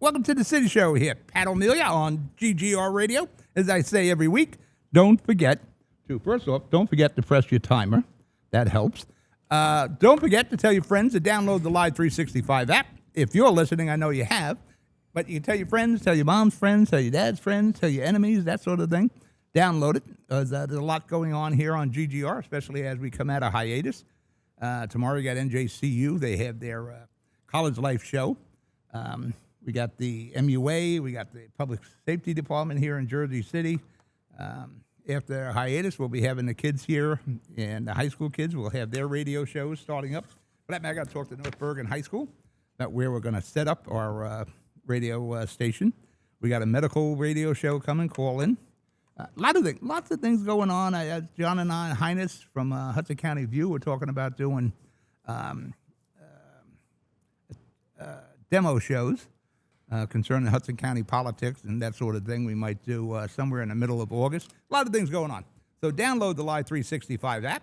Welcome to the City Show here. Pat O'Melia on GGR Radio. As I say every week, don't forget to press your timer. That helps. Don't forget to tell your friends to download the Live 365 app. If you're listening, I know you have. But you can tell your friends, tell your mom's friends, tell your dad's friends, tell your enemies, that sort of thing. Download it. There's a lot going on here on GGR, especially as we come out of hiatus. Tomorrow we got NJCU. They have their College Life show. We got the MUA. We got the Public Safety Department here in Jersey City. After hiatus, we'll be having the kids here, and the high school kids will have their radio shows starting up. For that matter, I got to talk to North Bergen High School about where we're going to set up our radio station. We got a medical radio show coming. Call in. Lots of things going on. John and I, Highness from Hudson County View, we're talking about doing demo shows concerning Hudson County politics and that sort of thing. We might do somewhere in the middle of August. A lot of things going on. So download the Live 365 app.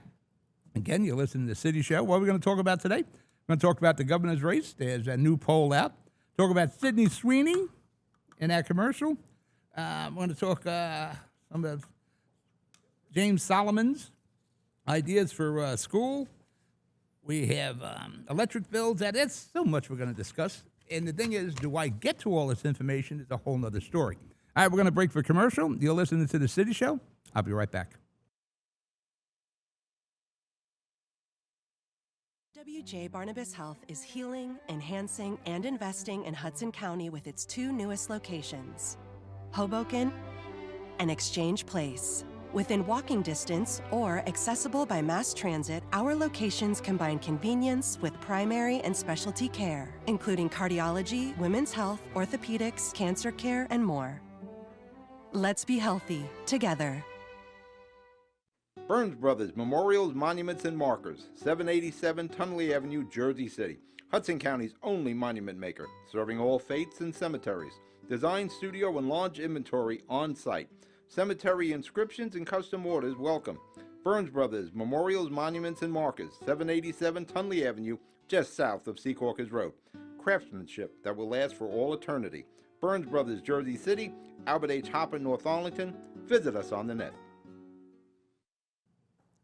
Again, you're listening to the City Show. What are we going to talk about today? We're going to talk about the governor's race. There's a new poll out. Talk about Sydney Sweeney in that commercial. I'm going to talk some of James Solomon's ideas for school. We have electric bills. That's so much we're going to discuss. And the thing is, do I get to all this information is a whole nother story. All right, we're going to break for commercial. You're listening to The City Show. I'll be right back. WJ Barnabas Health is healing, enhancing, and investing in Hudson County with its two newest locations, Hoboken and Exchange Place. Within walking distance or accessible by mass transit, our locations combine convenience with primary and specialty care, including cardiology, women's health, orthopedics, cancer care, and more. Let's be healthy together. Burns Brothers Memorials, Monuments, and Markers, 787 Tunley Avenue, Jersey City. Hudson County's only monument maker, serving all faiths and cemeteries. Design, studio, and large inventory on site. Cemetery inscriptions and custom orders welcome. Burns Brothers Memorials, Monuments, and Markers, 787 Tunley Avenue, just south of Secaucus Road. Craftsmanship that will last for all eternity. Burns Brothers, Jersey City, Albert H. Hopper, North Arlington. Visit us on the net.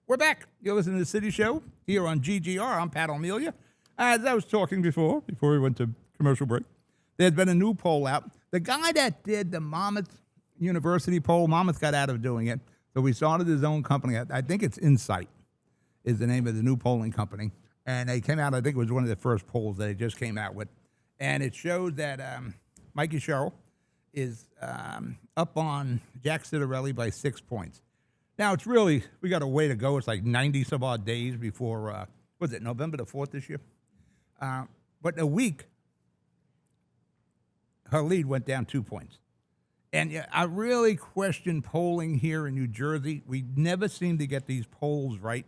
We're back. You're listening to The City Show here on GGR. I'm Pat O'Melia. As I was talking before we went to commercial break, there's been a new poll out. The guy that did the Monmouth University poll, Monmouth got out of doing it, so we started his own company. I think it's Insight is the name of the new polling company. And they came out, I think it was one of the first polls that they just came out with. And it showed that Mikey Sherrill is up on Jack Citarelli by 6 points. Now, it's really, we got a way to go. It's like 90-some odd days before, was it November the 4th this year? But in a week, her lead went down 2 points. And I really question polling here in New Jersey. We never seem to get these polls right.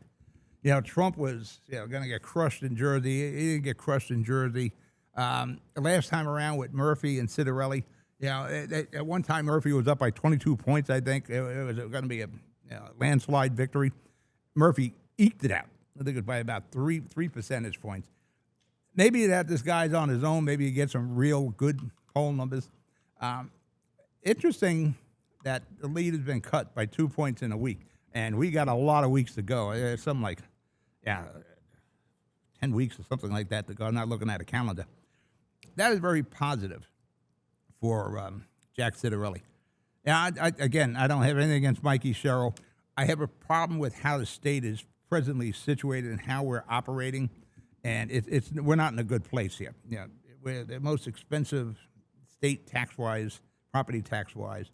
You know, Trump was going to get crushed in Jersey. He didn't get crushed in Jersey. Last time around with Murphy and Citarelli, at one time Murphy was up by 22 points, I think. It was going to be a landslide victory. Murphy eked it out. I think it was by about three percentage points. Maybe that this guy's on his own. Maybe he gets some real good poll numbers. Interesting that the lead has been cut by 2 points in a week, and we got a lot of weeks to go. It's something like, 10 weeks or something like that to go. I'm not looking at a calendar. That is very positive for Jack Citarelli. Yeah, I don't have anything against Mikey Sherrill. I have a problem with how the state is presently situated and how we're operating, and we're not in a good place here. We're the most expensive state tax-wise, property tax-wise,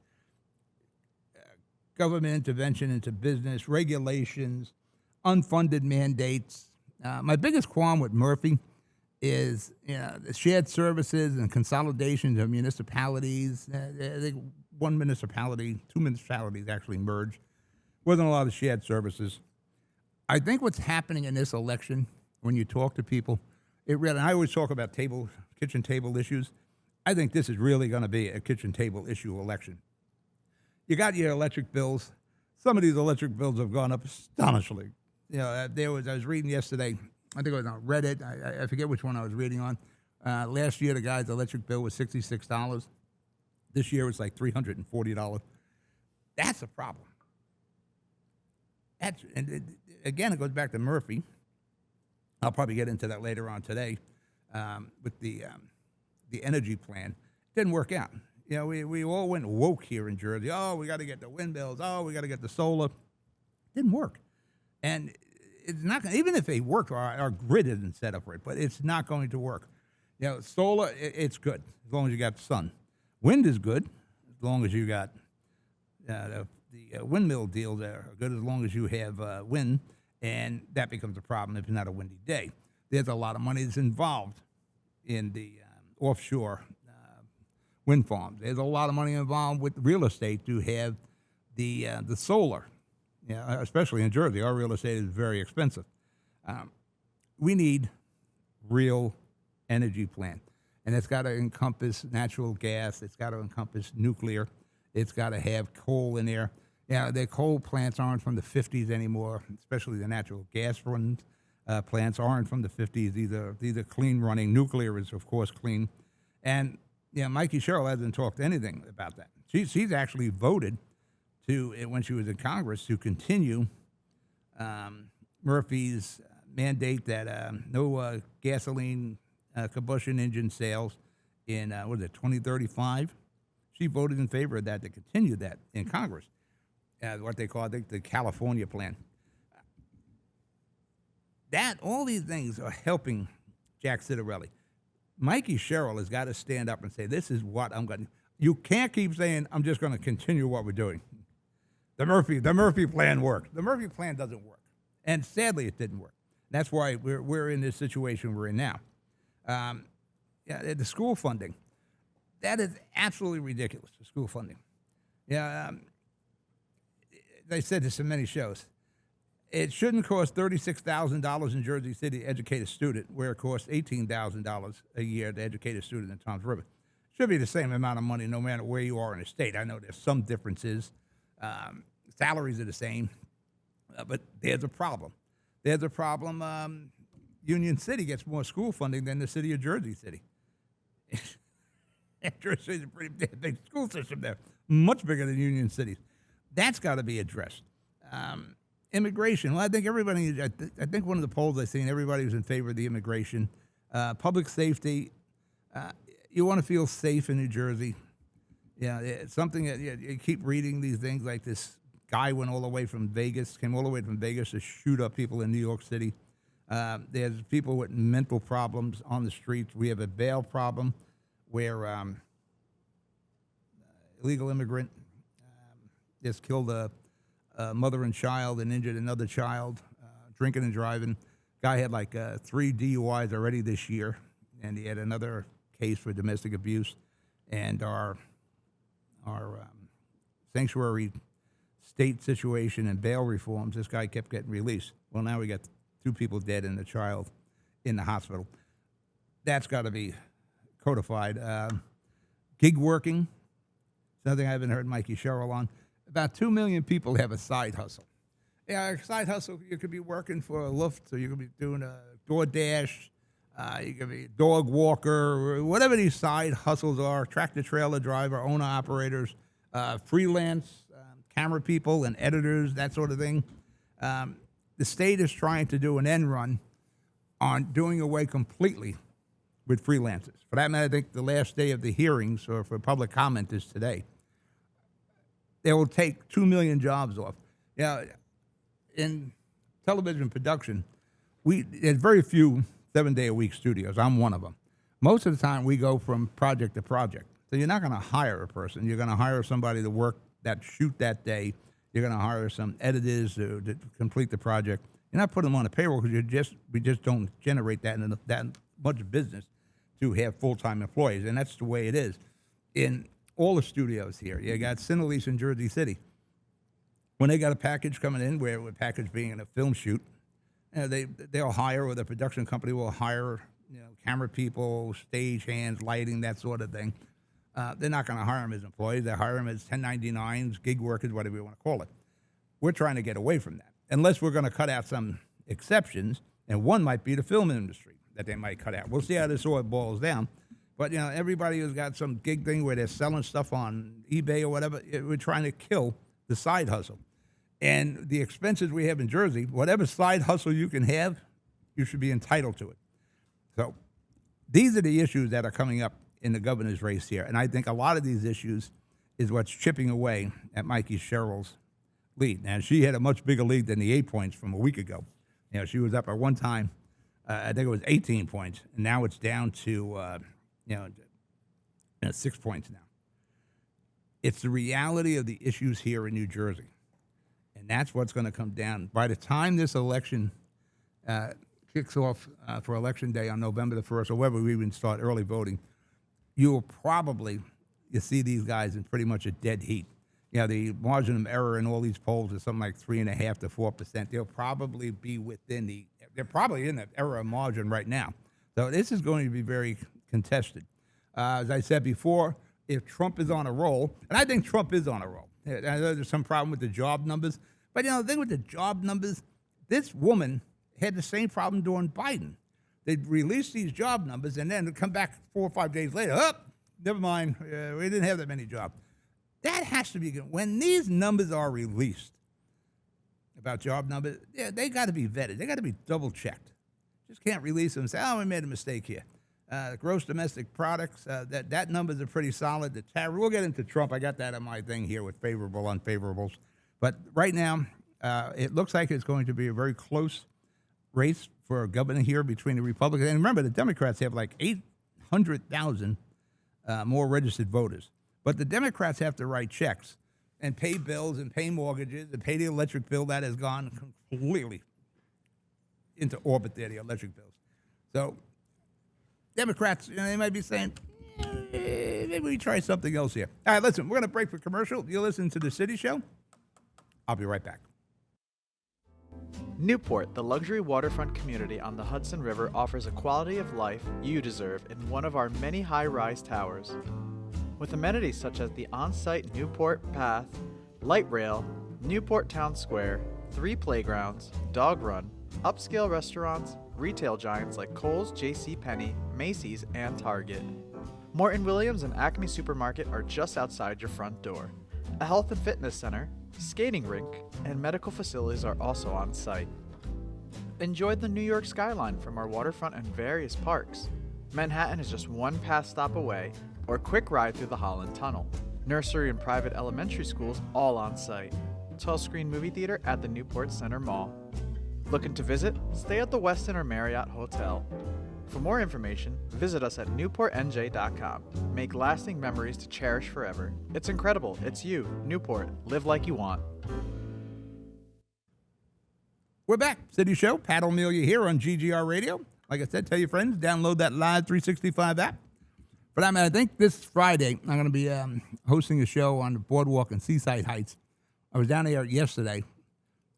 government intervention into business, regulations, unfunded mandates. My biggest qualm with Murphy is the shared services and consolidations of municipalities. I think two municipalities actually merged. Wasn't a lot of shared services. I think what's happening in this election, when you talk to people, and I always talk about kitchen table issues. I think this is really going to be a kitchen table issue election. You got your electric bills. Some of these electric bills have gone up astonishingly. I was reading yesterday, I think it was on Reddit, I forget which one I was reading on, Last year, the guy's electric bill was $66. This year, it's like $340. That's a problem. Again, it goes back to Murphy. I'll probably get into that later on today with the energy plan. Didn't work out. You know, we all went woke here in Jersey. Oh, we got to get the windmills. Oh, we got to get the solar. Didn't work. And it's not gonna, even if they worked, our grid isn't set up right, but it's not going to work. You know, solar, it's good as long as you got sun. Wind is good as long as you got the windmill deals are good as long as you have wind, and that becomes a problem if it's not a windy day. There's a lot of money that's involved in the offshore wind farms. There's a lot of money involved with real estate to have the solar. Yeah, especially in Jersey, our real estate is very expensive. We need real energy plan, and it's got to encompass natural gas. It's got to encompass nuclear. It's got to have coal in there. Yeah, the coal plants aren't from the 50s anymore, especially the natural gas run plants aren't from the 50s. These are clean running. Nuclear is, of course, clean. And yeah, Mikey Sherrill hasn't talked anything about that. She's actually voted to, when she was in Congress, to continue Murphy's mandate that no gasoline combustion engine sales in, 2035? She voted in favor of that, to continue that in Congress, what they call, I think, the California plan. All these things are helping Jack Citarelli. Mikey Sherrill has got to stand up and say, this is what I'm going to. You can't keep saying, I'm just going to continue what we're doing. The Murphy plan worked. The Murphy plan doesn't work. And sadly, it didn't work. That's why we're in this situation we're in now. The school funding, that is absolutely ridiculous, the school funding. Yeah, I said this in many shows. It shouldn't cost $36,000 in Jersey City to educate a student, where it costs $18,000 a year to educate a student in Toms River. Should be the same amount of money no matter where you are in the state. I know there's some differences. Salaries are the same, but there's a problem. There's a problem. Union City gets more school funding than the city of Jersey City. Jersey City's a pretty big school system there, much bigger than Union City. That's got to be addressed. Immigration. Well, I think everybody. I think one of the polls I've seen, everybody was in favor of the immigration. Public safety. You want to feel safe in New Jersey. Yeah, it's something that you keep reading these things, like this guy came all the way from Vegas to shoot up people in New York City. There's people with mental problems on the streets. We have a bail problem where illegal immigrant just killed a mother and child and injured another child, drinking and driving. Guy had like 3 DUIs already this year, and he had another case for domestic abuse. And our sanctuary state situation and bail reforms, this guy kept getting released. Well, now we got 2 people dead and a child in the hospital. That's got to be codified. Gig working, something I haven't heard Mikey Sherrill on. About 2 million people have a side hustle. Yeah, a side hustle, you could be working for a Lyft, or you could be doing a DoorDash, you could be a dog walker, whatever these side hustles are, tractor-trailer driver, owner-operators, freelance, camera people and editors, that sort of thing. The state is trying to do an end run on doing away completely with freelancers. For that matter, I think the last day of the hearings or for public comment is today. They will take 2 million jobs off. Yeah, in television production, there's very few 7-day-a-week studios. I'm one of them. Most of the time, we go from project to project. So you're not going to hire a person. You're going to hire somebody to work that shoot that day. You're going to hire some editors to complete the project. You're not putting them on a payroll because we just don't generate that much business to have full-time employees, and that's the way it is. In all the studios here, you got Cinelease in Jersey City. When they got a package coming in, where a package being in a film shoot, they'll hire, or the production company will hire, camera people, stage hands, lighting, that sort of thing. They're not going to hire them as employees. They hire them as 1099s, gig workers, whatever you want to call it. We're trying to get away from that, unless we're going to cut out some exceptions, and one might be the film industry. that they might cut out. We'll see how this all boils down. But, everybody who's got some gig thing where they're selling stuff on eBay or whatever, we're trying to kill the side hustle. And the expenses we have in Jersey, whatever side hustle you can have, you should be entitled to it. So these are the issues that are coming up in the governor's race here. And I think a lot of these issues is what's chipping away at Mikey Sherrill's lead. Now, she had a much bigger lead than the 8 points from a week ago. She was up at one time, I think it was 18 points, and now it's down to 6 points now. It's the reality of the issues here in New Jersey, and that's what's going to come down. By the time this election kicks off for Election Day on November the 1st, or whether we even start early voting, you see these guys in pretty much a dead heat. The margin of error in all these polls is something like 3.5% to 4%. They'll probably be they're probably in the error margin right now. So this is going to be very contested. As I said before, if Trump is on a roll, and I think Trump is on a roll. I know there's some problem with the job numbers, but the thing with the job numbers, this woman had the same problem during Biden. They'd release these job numbers and then come back 4 or 5 days later. Oh, never mind, we didn't have that many jobs. That has to be good. When these numbers are released about job numbers, they got to be vetted. They got to be double checked. Just can't release them and say, we made a mistake here. Gross domestic products, that numbers are pretty solid. The tariff, we'll get into Trump. I got that on my thing here with favorable, unfavorables. But right now, it looks like it's going to be a very close race for a governor here between the Republicans. And remember, the Democrats have like 800,000 more registered voters. But the Democrats have to write checks and pay bills and pay mortgages and pay the electric bill that has gone completely into orbit there, the electric bills. So Democrats, they might be saying, maybe we try something else here. All right, listen, we're going to break for commercial. You listen to The City Show. I'll be right back. Newport, the luxury waterfront community on the Hudson River, offers a quality of life you deserve in one of our many high-rise towers. With amenities such as the on-site Newport Path, light rail, Newport Town Square, 3 playgrounds, dog run, upscale restaurants, retail giants like Kohl's, JCPenney, Macy's, and Target. Morton Williams and Acme Supermarket are just outside your front door. A health and fitness center, skating rink, and medical facilities are also on site. Enjoy the New York skyline from our waterfront and various parks. Manhattan is just one pass stop away, or quick ride through the Holland Tunnel. Nursery and private elementary schools all on site. 12-screen movie theater at the Newport Center Mall. Looking to visit? Stay at the Westin or Marriott Hotel. For more information, visit us at newportnj.com. Make lasting memories to cherish forever. It's incredible. It's you, Newport. Live like you want. We're back. City Show. Pat O'Melia here on GGR Radio. Like I said, tell your friends, download that Live 365 app. But I think this Friday, I'm going to be hosting a show on the boardwalk in Seaside Heights. I was down there yesterday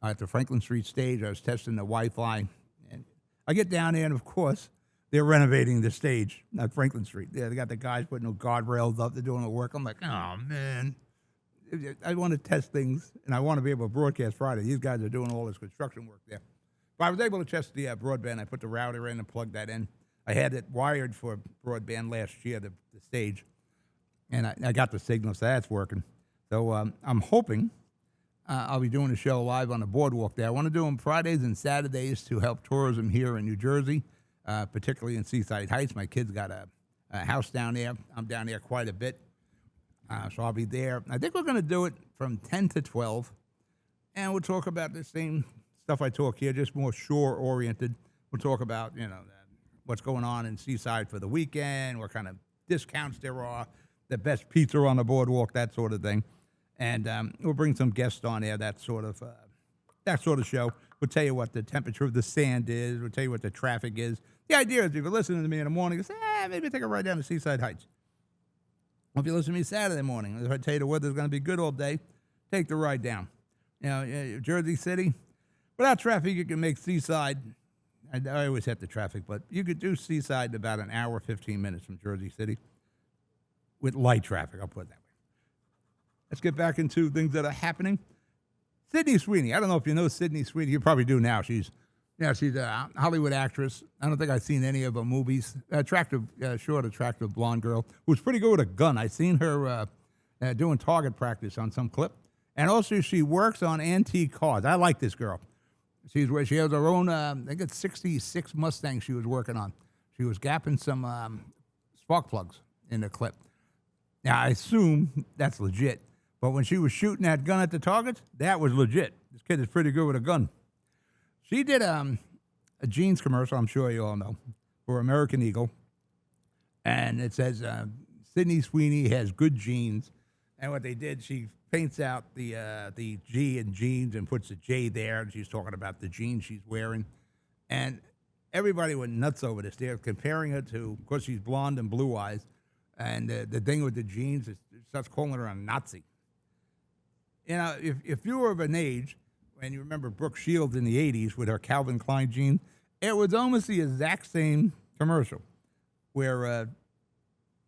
at the Franklin Street stage. I was testing the Wi-Fi. And I get down there, and of course, they're renovating the stage at Franklin Street. Yeah, they got the guys putting no guardrails up. They're doing the work. I'm like, oh, man. I want to test things, and I want to be able to broadcast Friday. These guys are doing all this construction work there. But I was able to test the broadband. I put the router in and plugged that in. I had it wired for broadband last year, the stage, and I got the signal, so that's working. So I'm hoping I'll be doing a show live on the boardwalk there. I want to do them Fridays and Saturdays to help tourism here in New Jersey, particularly in Seaside Heights. My kids got a house down there. I'm down there quite a bit, so I'll be there. I think we're going to do it from 10 to 12, and we'll talk about the same stuff I talk here, just more shore-oriented. We'll talk about, what's going on in Seaside for the weekend, what kind of discounts there are, the best pizza on the boardwalk, that sort of thing. And we'll bring some guests on there, that sort of show. We'll tell you what the temperature of the sand is. We'll tell you what the traffic is. The idea is if you're listening to me in the morning, you say, maybe take a ride down to Seaside Heights. Or if you listen to me Saturday morning, if I tell you the weather's going to be good all day, take the ride down. Jersey City, without traffic, you can make Seaside. I always hit the traffic, but you could do Seaside in about an hour, 15 minutes from Jersey City with light traffic. I'll put it that way. Let's get back into things that are happening. Sydney Sweeney. I don't know if you know Sydney Sweeney. You probably do now. She's Yeah, she's a Hollywood actress. I don't think I've seen any of her movies. Attractive, short, attractive blonde girl who's pretty good with a gun. I've seen her doing target practice on some clip. And also, she works on antique cars. I like this girl. She has her own, I think it's 66 Mustang she was working on. She was gapping some spark plugs in the clip. Now, I assume that's legit. But when she was shooting that gun at the targets, that was legit. This kid is pretty good with a gun. She did a jeans commercial, I'm sure you all know, for American Eagle. And it says, Sydney Sweeney has good jeans. And what they did, she paints out the G in jeans and puts a J there. And she's talking about the jeans she's wearing. And everybody went nuts over this. They're comparing her to, of course, she's blonde and blue eyes. And the thing with the jeans, it starts calling her a Nazi. You know, if you were of an age, and you remember Brooke Shields in the 80s with her Calvin Klein jeans, it was almost the exact same commercial where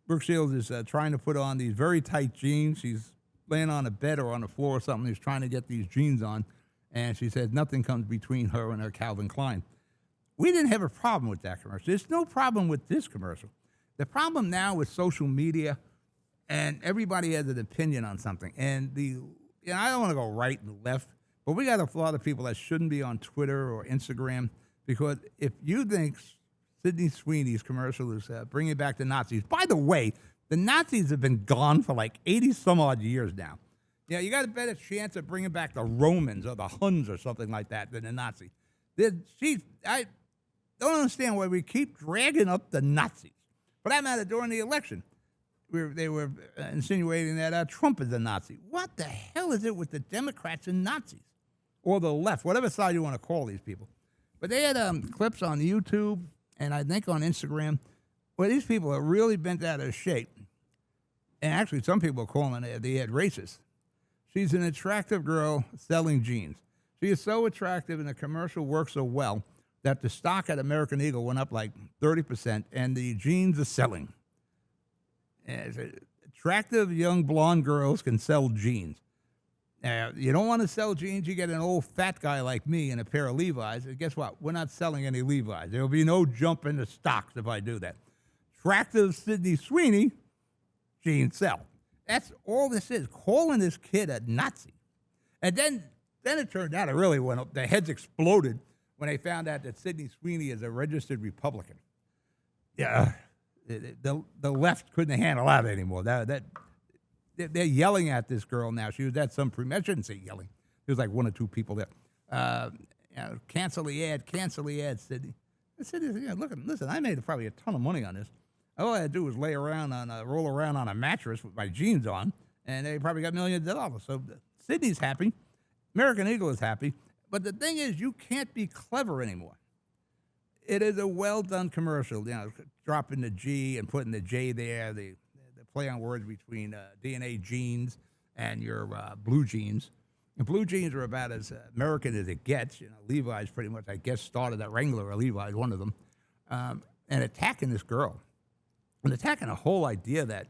Brooke Shields is trying to put on these very tight jeans. She's laying on a bed or on the floor or something. She's trying to get these jeans on, and she says nothing comes between her and her Calvin Klein. We didn't have a problem with that commercial. There's no problem with this commercial. The problem now with social media, and everybody has an opinion on something. And I don't want to go right and left, but we got a lot of people that shouldn't be on Twitter or Instagram, because if you think Sydney Sweeney's commercial is bringing back the Nazis, by the way, the Nazis have been gone for like 80-some-odd years now. Yeah, you got a better chance of bringing back the Romans or the Huns or something like that than the Nazis. I don't understand why we keep dragging up the Nazis. For that matter, during the election, they were insinuating that Trump is a Nazi. What the hell is it with the Democrats and Nazis? Or the left, whatever side you want to call these people. But they had clips on YouTube and I think on Instagram where these people are really bent out of shape. And actually, some people are calling it they had racist. She's an attractive girl selling jeans. She is so attractive and the commercial works so well that the stock at American Eagle went up like 30%, and the jeans are selling. Attractive young blonde girls can sell jeans. You don't want to sell jeans, you get an old fat guy like me in a pair of Levi's, and guess what? We're not selling any Levi's. There will be no jump in the stocks if I do that. Attractive Sydney Sweeney, jeans sell. That's all this is, calling this kid a Nazi. And then it turned out it really went up. Their heads exploded when they found out that Sydney Sweeney is a registered Republican. Yeah, the left couldn't handle that anymore. They're yelling at this girl now. She was at some I shouldn't say yelling. There was like one or two people there. Cancel the ad, Sydney. I said, listen, I made probably a ton of money on this. All I had to do was roll around on a mattress with my jeans on, and they probably got millions of dollars. So Sydney's happy. American Eagle is happy. But the thing is, you can't be clever anymore. It is a well-done commercial, dropping the G and putting the J there, the play on words between DNA jeans and your blue jeans. And blue jeans are about as American as it gets. Levi's pretty much, I guess, started that Wrangler or Levi's, one of them, and attacking this girl. And attacking the whole idea that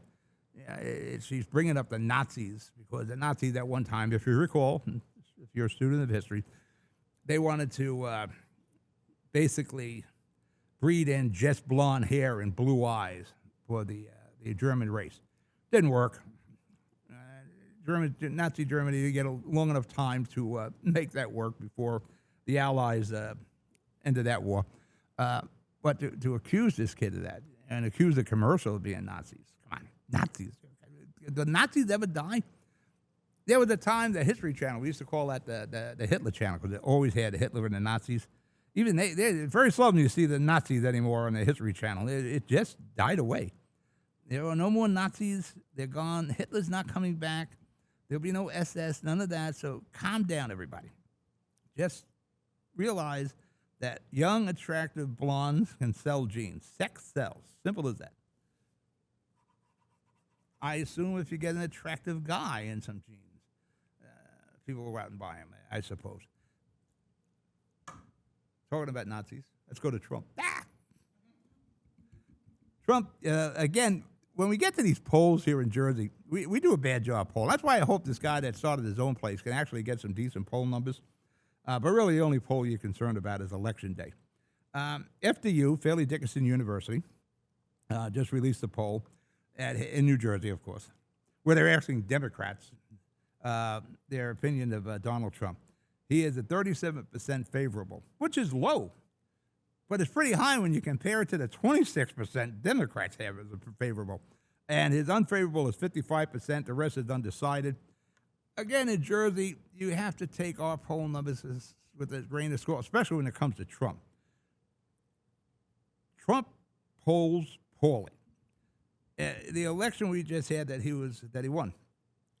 she's bringing up the Nazis, because the Nazis at one time, if you recall, if you're a student of history, they wanted to basically breed in just blonde hair and blue eyes for the German race. Didn't work. Nazi Germany didn't get a long enough time to make that work before the Allies ended that war. But to accuse this kid of that and accuse the commercial of being Nazis, come on, Nazis. Did the Nazis ever die? There was a time, the History Channel, we used to call that the Hitler Channel, because it always had Hitler and the Nazis. Even they very seldom you see the Nazis anymore on the History Channel. It just died away. There are no more Nazis. They're gone. Hitler's not coming back. There'll be no SS, none of that. So calm down, everybody. Just realize that young, attractive blondes can sell jeans. Sex sells. Simple as that. I assume if you get an attractive guy in some jeans, people will go out and buy them, I suppose. Talking about Nazis, let's go to Trump. Trump, again, when we get to these polls here in Jersey, we do a bad job polling. That's why I hope this guy that started his own place can actually get some decent poll numbers. But really, the only poll you're concerned about is Election Day. FDU, Fairleigh Dickinson University, just released a poll in New Jersey, of course, where they're asking Democrats their opinion of Donald Trump. He is at 37% favorable, which is low, but it's pretty high when you compare it to the 26% Democrats have as favorable. And his unfavorable is 55%. The rest is undecided. Again, in Jersey, you have to take our poll numbers with a grain of salt, especially when it comes to Trump. Trump polls poorly. The election we just had that he won,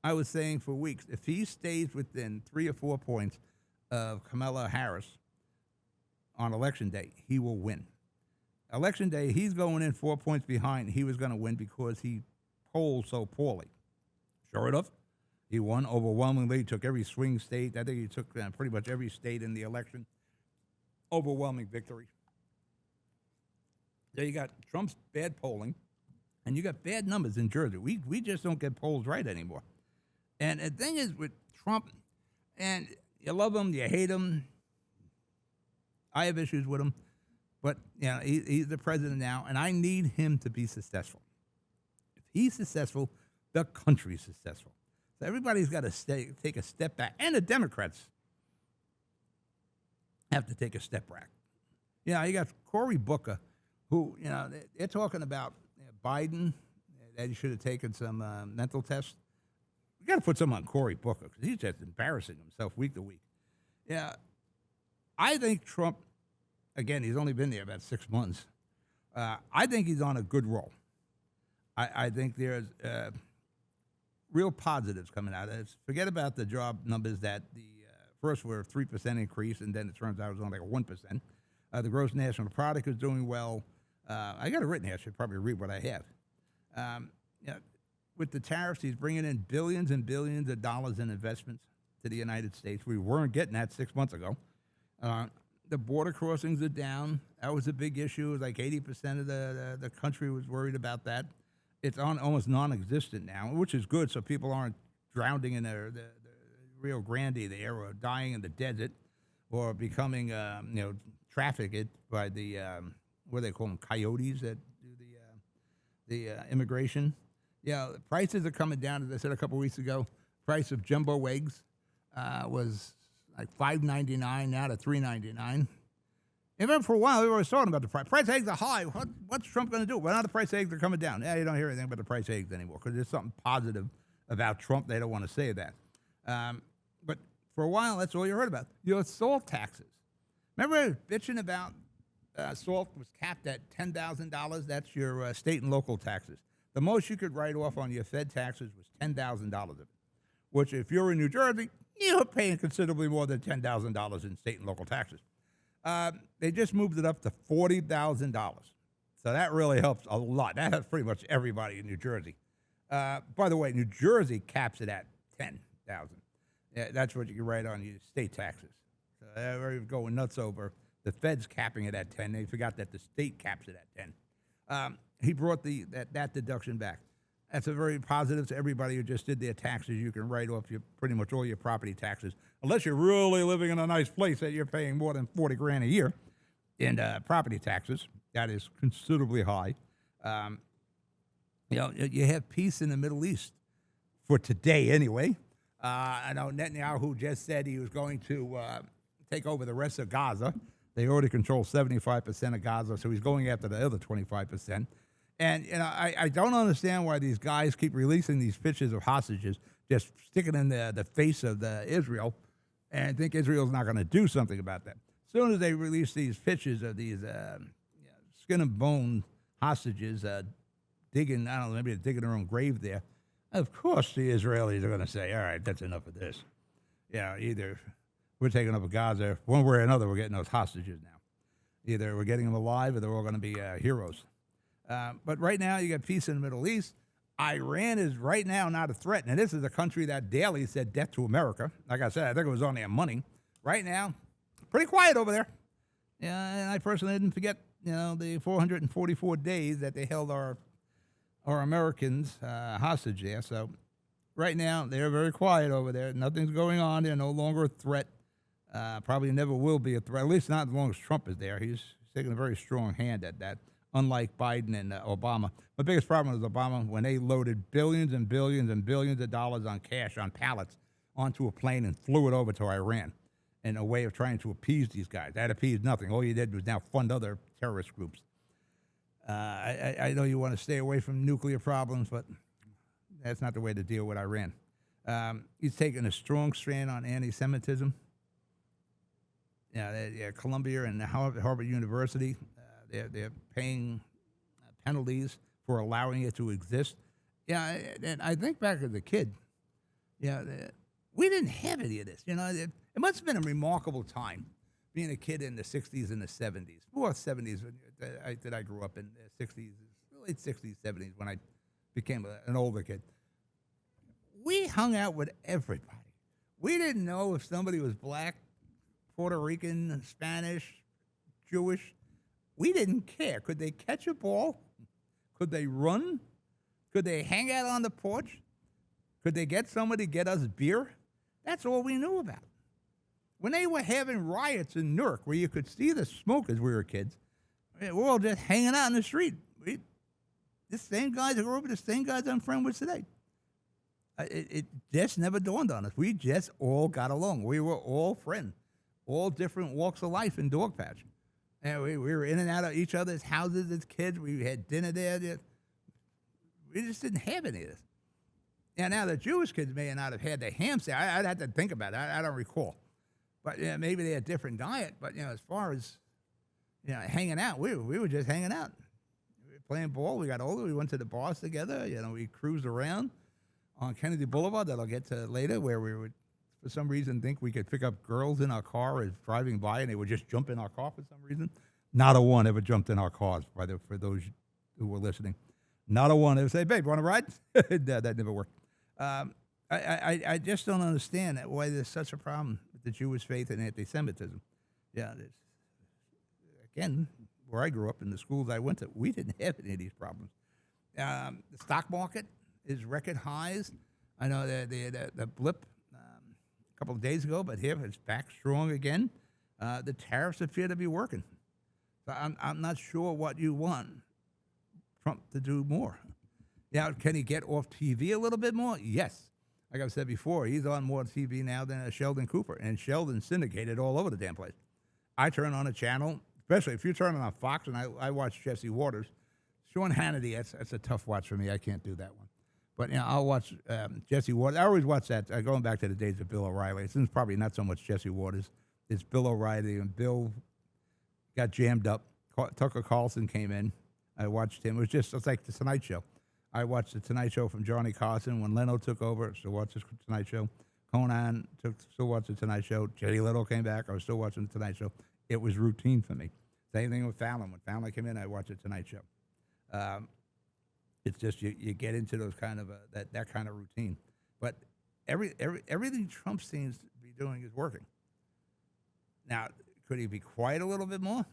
I was saying for weeks, if he stays within 3 or 4 points of Kamala Harris on Election Day, he will win. Election Day, he's going in 4 points behind. He was going to win because he polled so poorly. Sure enough, he won overwhelmingly, took every swing state. I think he took pretty much every state in the election. Overwhelming victory. There you got Trump's bad polling, and you got bad numbers in Jersey. We just don't get polls right anymore. And the thing is with Trump, and you love him, you hate him. I have issues with him. But he's the president now, and I need him to be successful. If he's successful, the country's successful. So everybody's got to take a step back, and the Democrats have to take a step back. You got Cory Booker, who they're talking about Biden that he should have taken some mental tests. We got to put some on Cory Booker because he's just embarrassing himself week to week. Yeah, I think Trump. Again, he's only been there about 6 months. I think he's on a good roll. I think there's real positives coming out of it. Forget about the job numbers that the first were a 3% increase, and then it turns out it was only like a 1%. The gross national product is doing well. I got it written here. I should probably read what I have. With the tariffs, he's bringing in billions and billions of dollars in investments to the United States. We weren't getting that 6 months ago. The border crossings are down. That was a big issue. It was like 80% of the country was worried about that. It's almost non-existent now, which is good, so people aren't drowning in the Rio Grande there or dying in the desert or becoming, trafficked by the, what do they call them, coyotes that do the immigration. The prices are coming down, as I said a couple weeks ago. Price of jumbo eggs was like $5.99 now to $3.99. Even for a while, we were always talking about the price. Price eggs are high. What's Trump going to do? Well, now the price eggs are coming down. Yeah, you don't hear anything about the price eggs anymore because there's something positive about Trump. They don't want to say that. But for a while, that's all you heard about. Your salt taxes. Remember bitching about salt was capped at $10,000? That's your state and local taxes. The most you could write off on your Fed taxes was $10,000 of it, which if you're in New Jersey, you're paying considerably more than $10,000 in state and local taxes. They just moved it up to $40,000. So that really helps a lot. That helps pretty much everybody in New Jersey. By the way, New Jersey caps it at $10,000. Yeah, that's what you can write on your state taxes. So they're going nuts over. The Fed's capping it at 10. They forgot that the state caps it at 10. He brought that deduction back. That's a very positive to everybody who just did their taxes. You can write off pretty much all your property taxes, unless you're really living in a nice place that you're paying more than $40,000 a year in property taxes. That is considerably high. You have peace in the Middle East for today, anyway. I know Netanyahu just said he was going to take over the rest of Gaza. They already control 75% of Gaza, so he's going after the other 25%. And I don't understand why these guys keep releasing these pictures of hostages, just sticking in the face of Israel, and think Israel's not going to do something about that. As soon as they release these pictures of these skin and bone hostages digging, I don't know, maybe they're digging their own grave there, of course the Israelis are going to say, all right, that's enough of this. Either we're taking over Gaza, one way or another, we're getting those hostages now. Either we're getting them alive or they're all going to be heroes. But right now, you got peace in the Middle East. Iran is right now not a threat. And this is a country that daily said death to America. Like I said, I think it was on their money. Right now, pretty quiet over there. And I personally didn't forget, the 444 days that they held our Americans hostage there. So right now, they're very quiet over there. Nothing's going on. They're no longer a threat. Probably never will be a threat, at least not as long as Trump is there. He's taking a very strong hand at that, unlike Biden and Obama. The biggest problem was Obama when they loaded billions and billions and billions of dollars on cash on pallets onto a plane and flew it over to Iran in a way of trying to appease these guys. That appeased nothing. All you did was now fund other terrorist groups. I know you want to stay away from nuclear problems, but that's not the way to deal with Iran. He's taking a strong strand on anti-Semitism. Columbia and Harvard University, they're paying penalties for allowing it to exist. Yeah, and I think back as a kid, we didn't have any of this. It must have been a remarkable time being a kid in the 60s and the 70s. Well, 70s that I grew up in, the 60s, late 60s, 70s, when I became an older kid. We hung out with everybody. We didn't know if somebody was black, Puerto Rican, Spanish, Jewish. We didn't care. Could they catch a ball? Could they run? Could they hang out on the porch? Could they get somebody to get us beer? That's all we knew about. When they were having riots in Newark where you could see the smoke as we were kids, we're all just hanging out in the street. The same guys that grew up with the same guys I'm friends with today. It just never dawned on us. We just all got along. We were all friends. All different walks of life in Dogpatch. And we were in and out of each other's houses as kids. We had dinner there. We just didn't have any of this. Now the Jewish kids may not have had their ham sandwich. I'd have to think about it. I don't recall. But maybe they had a different diet. But as far as hanging out, we were just hanging out. We were playing ball. We got older. We went to the bars together. We cruised around on Kennedy Boulevard that I'll get to later, where we would, for some reason, think we could pick up girls in our car as driving by, and they would just jump in our car for some reason. Not a one ever jumped in our cars, for those who were listening. Not a one ever say, "Babe, want to ride?" That never worked. I just don't understand why there's such a problem with the Jewish faith and anti-Semitism. Again, where I grew up in the schools I went to, we didn't have any of these problems. The stock market is record highs. I know the blip a couple of days ago, but here it's back strong again. The tariffs appear to be working. So I'm not sure what you want Trump to do more. Can he get off TV a little bit more? Yes. Like I've said before, he's on more TV now than Sheldon Cooper, and Sheldon's syndicated all over the damn place. I turn on a channel, especially if you turn it on Fox, and I watch Jesse Waters. Sean Hannity, that's a tough watch for me. I can't do that one. But I'll watch Jesse Waters. I always watch that. Going back to the days of Bill O'Reilly. It's probably not so much Jesse Waters. It's Bill O'Reilly, and Bill got jammed up. Tucker Carlson came in. I watched him. It's like the Tonight Show. I watched the Tonight Show from Johnny Carson when Leno took over. I still watched the Tonight Show. Conan still watched the Tonight Show. Jenny Little came back. I was still watching the Tonight Show. It was routine for me. Same thing with Fallon. When Fallon came in, I watched the Tonight Show. It's just you get into those kind of that kind of routine. But everything Trump seems to be doing is working. Now, could he be quiet a little bit more?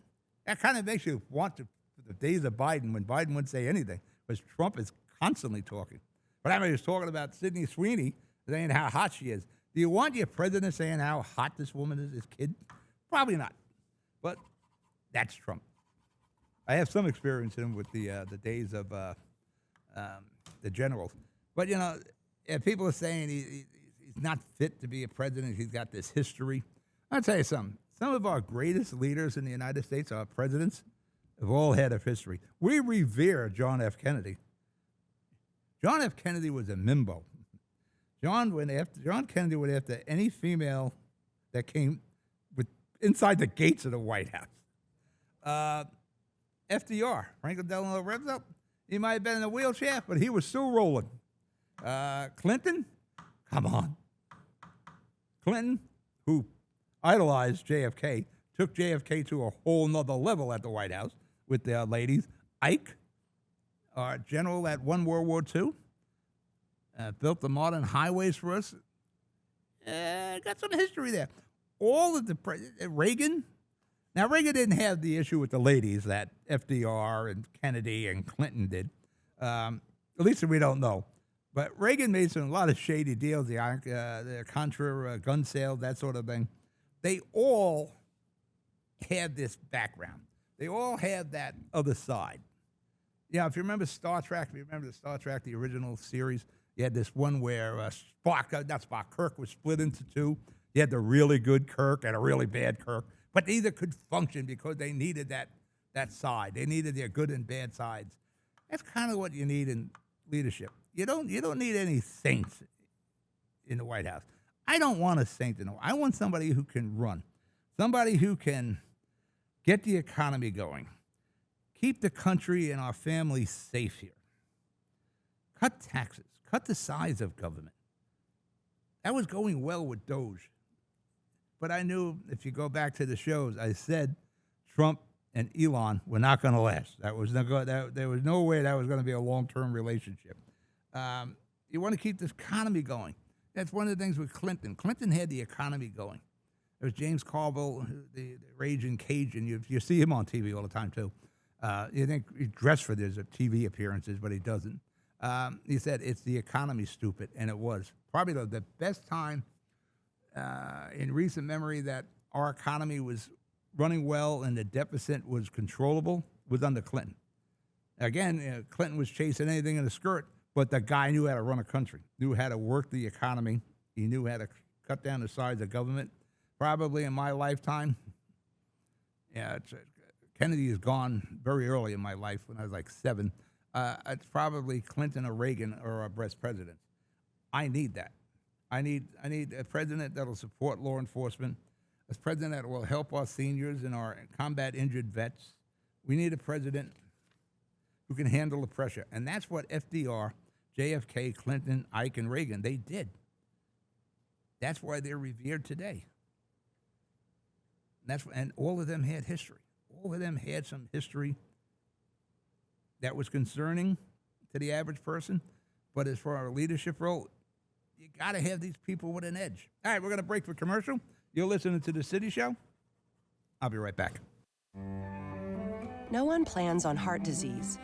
That kind of makes you want to, for the days of Biden, when Biden wouldn't say anything, because Trump is constantly talking. But I mean, he was talking about Sydney Sweeney, saying how hot she is. Do you want your president saying how hot this woman is, this kid? Probably not. But that's Trump. I have some experience in him with the days of the generals. But, if people are saying he's not fit to be a president, he's got this history. I'll tell you something. Some of our greatest leaders in the United States, our presidents, have all had a history. We revere John F. Kennedy. John F. Kennedy was a mimbo. John Kennedy went after any female that came inside the gates of the White House. FDR, Franklin Delano Roosevelt, he might have been in a wheelchair, but he was still rolling. Clinton, come on. Clinton, who idolized JFK, took JFK to a whole nother level at the White House with their ladies. Ike, our general that won World War II, built the modern highways for us. Got some history there. All of the Reagan. Now, Reagan didn't have the issue with the ladies that FDR and Kennedy and Clinton did. At least we don't know. But Reagan made a lot of shady deals, the Contra gun sales, that sort of thing. they all had this background. They all had that other side. Yeah, if you remember Star Trek, the original series, you had this one where Kirk was split into two. You had the really good Kirk and a really bad Kirk, but neither could function because they needed that side. They needed their good and bad sides. That's kind of what you need in leadership. You don't need any saints in the White House. I don't want a saint in the White House. I want somebody who can run, somebody who can get the economy going, keep the country and our families safe here, cut taxes, cut the size of government. That was going well with Doge. But I knew if you go back to the shows, I said Trump and Elon were not going to last. There was no way that was going to be a long-term relationship. You want to keep this economy going. That's one of the things with Clinton. Clinton had the economy going. There was James Carville, the raging Cajun. You see him on TV all the time, too. You think he dressed for his TV appearances, but he doesn't. He said, it's the economy, stupid, and it was. Probably the best time in recent memory that our economy was running well and the deficit was controllable was under Clinton. Again, Clinton was chasing anything in a skirt, but the guy knew how to run a country, knew how to work the economy. He knew how to cut down the size of government. Probably in my lifetime, Kennedy is gone very early in my life when I was like 7. It's probably Clinton or Reagan or our best presidents. I need that. I need a president that will support law enforcement, a president that will help our seniors and our combat injured vets. We need a president who can handle the pressure. And that's what FDR, JFK, Clinton, Ike, and Reagan, they did. That's why they're revered today. And all of them had history. All of them had some history that was concerning to the average person. But as for our leadership role, you got to have these people with an edge. All right, we're going to break for commercial. You're listening to The City Show. I'll be right back. No one plans on heart disease,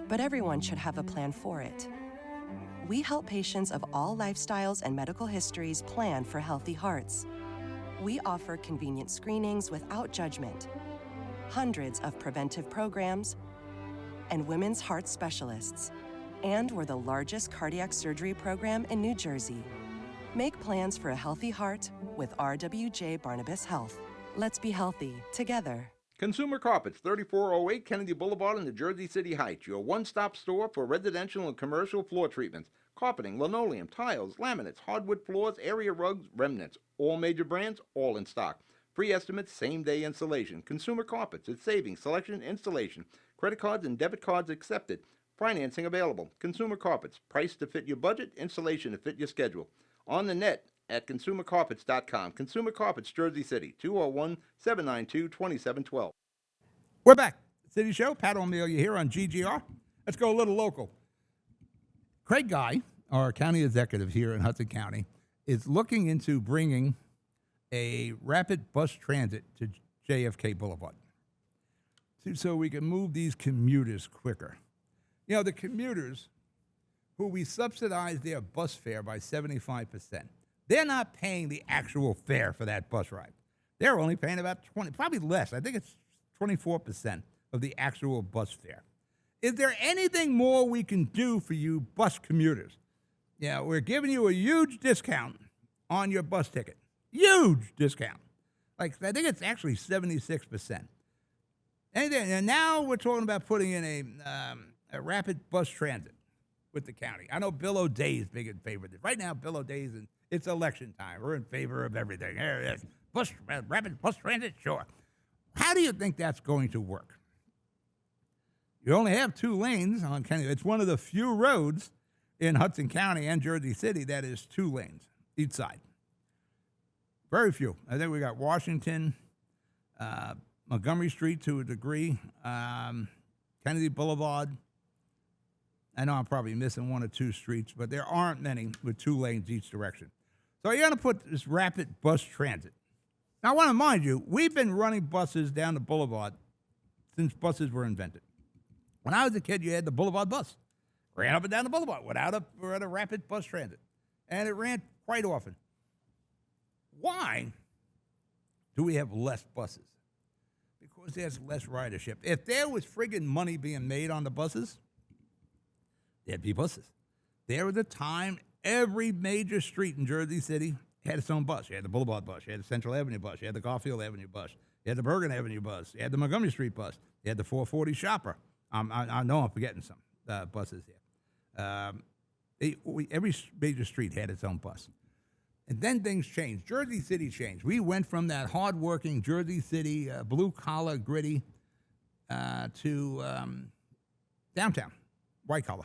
but everyone should have a plan for it. We help patients of all lifestyles and medical histories plan for healthy hearts. We offer convenient screenings without judgment, hundreds of preventive programs, and women's heart specialists. And we're the largest cardiac surgery program in New Jersey. Make plans for a healthy heart with RWJ Barnabas Health. Let's be healthy together. Consumer Carpets, 3408 Kennedy Boulevard in the Jersey City Heights, your one-stop store for residential and commercial floor treatments, carpeting, linoleum, tiles, laminates, hardwood floors, area rugs, remnants, all major brands, all in stock. Free estimates, same-day installation. Consumer Carpets, it's savings, selection, installation. Credit cards and debit cards accepted. Financing available. Consumer Carpets, price to fit your budget, installation to fit your schedule. On the net at consumercarpets.com. Consumer Carpets, Jersey City, 201-792-2712. We're back. City Show. Pat O'Meara here on GGR. Let's go a little local. Craig Guy, our county executive here in Hudson County, is looking into bringing a rapid bus transit to JFK Boulevard so we can move these commuters quicker. You know, the commuters who we subsidize their bus fare by 75%, they're not paying the actual fare for that bus ride. They're only paying about 20, probably less. I think it's 24% of the actual bus fare. Is there anything more we can do for you bus commuters? Yeah, we're giving you a huge discount on your bus ticket. Huge discount. Like, I think it's actually 76%. And now we're talking about putting in a rapid bus transit with the county. I know Bill O'Day is big in favor of this. Right now, Bill O'Day it's election time. We're in favor of everything. There it is. Rapid bus transit, sure. How do you think that's going to work? You only have 2 lanes on Kennedy. It's one of the few roads in Hudson County and Jersey City that is 2 lanes each side. Very few. I think we got Washington, Montgomery Street to a degree, Kennedy Boulevard. I know I'm probably missing 1 or 2 streets, but there aren't many with 2 lanes each direction. So you're going to put this rapid bus transit. Now, I want to remind you, we've been running buses down the boulevard since buses were invented. When I was a kid, you had the boulevard bus. Ran up and down the boulevard without a rapid bus transit. And it ran quite often. Why do we have less buses? Because there's less ridership. If there was friggin' money being made on the buses, there'd be buses. There was a time every major street in Jersey City had its own bus. You had the Boulevard bus, you had the Central Avenue bus, you had the Garfield Avenue bus, you had the Bergen Avenue bus, you had the Montgomery Street bus, you had the 440 Shopper. I know I'm forgetting some buses here. Every major street had its own bus. And then things changed. Jersey City changed. We went from that hardworking Jersey City, blue-collar, gritty, to downtown, white-collar.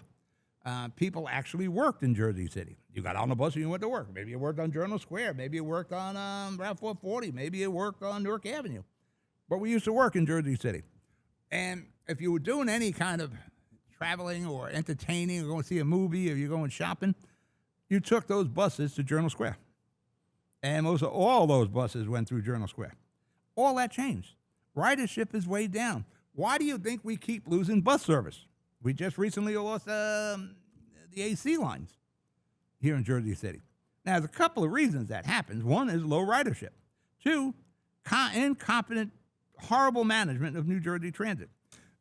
People actually worked in Jersey City. You got on the bus and you went to work. Maybe you worked on Journal Square. Maybe you worked on Route 440. Maybe you worked on Newark Avenue. But we used to work in Jersey City. And if you were doing any kind of traveling or entertaining or going to see a movie or you're going shopping, you took those buses to Journal Square. And all those buses went through Journal Square. All that changed. Ridership is way down. Why do you think we keep losing bus service? We just recently lost the AC lines here in Jersey City. Now, there's a couple of reasons that happens. One is low ridership. Two, incompetent, horrible management of New Jersey Transit.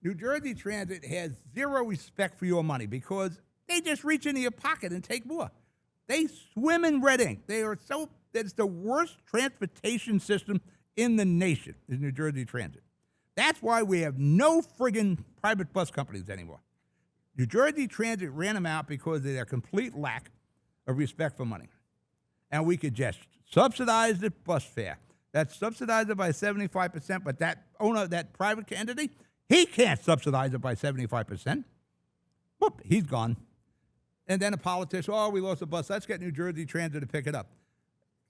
New Jersey Transit has zero respect for your money because they just reach into your pocket and take more. They swim in red ink. It's the worst transportation system in the nation, is New Jersey Transit. That's why we have no friggin' private bus companies anymore. New Jersey Transit ran them out because of their complete lack of respect for money. And we could just subsidize the bus fare. That's subsidized it by 75%, but that owner, that private entity, he can't subsidize it by 75%. Whoop, he's gone. And then a politician, we lost a bus. Let's get New Jersey Transit to pick it up.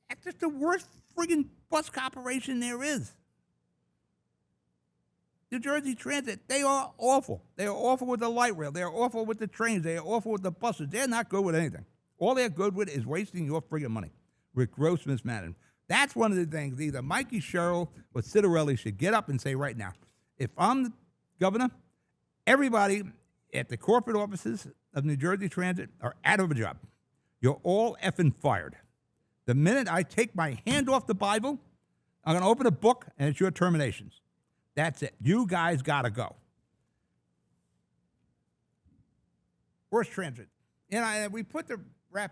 That's just the worst friggin' bus operation there is. New Jersey Transit, they are awful. They are awful with the light rail. They are awful with the trains. They are awful with the buses. They're not good with anything. All they're good with is wasting your friggin' money with gross mismanagement. That's one of the things either Mikey Sherrill or Citarelli should get up and say right now, if I'm the governor, everybody at the corporate offices of New Jersey Transit are out of a job. You're all effing fired. The minute I take my hand off the Bible, I'm going to open a book, and it's your terminations. That's it. You guys got to go. Worst transit. We put the